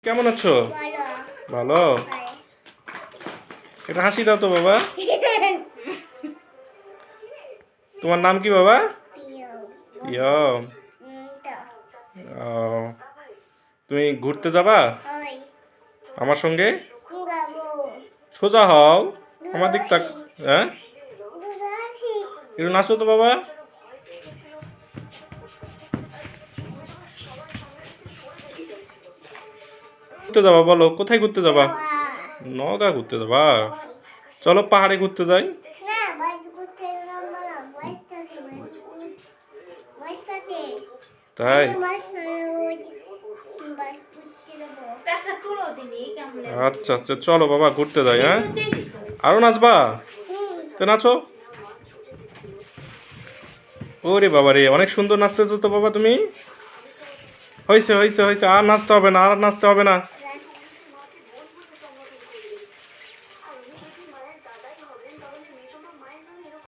কেমন আছো? ভালো। এটা হাসি দাও তো বাবা। তোমার নাম কি বাবা? ইয়ম। ও, তুমি ঘুরতে যাবা আমার সঙ্গে? সোজা হও, আমার দিক তাক। হ্যাঁ, একটু নাচো তো বাবা। ঘুরতে যাবা বলো, কোথায় ঘুরতে যাবা? নগা ঘুরতে যাবা? চলো পাহাড়ে ঘুরতে যাই। তাই? আচ্ছা আচ্ছা, চলো বাবা ঘুরতে যাই। হ্যাঁ, আরো নাচবা? তো নাচো। ওরে বাবা রে, অনেক সুন্দর নাচতেছো তো বাবা তুমি। হয়েছে হয়েছে হয়েছে, আর নাচতে হবে না, আর নাচতে হবে না।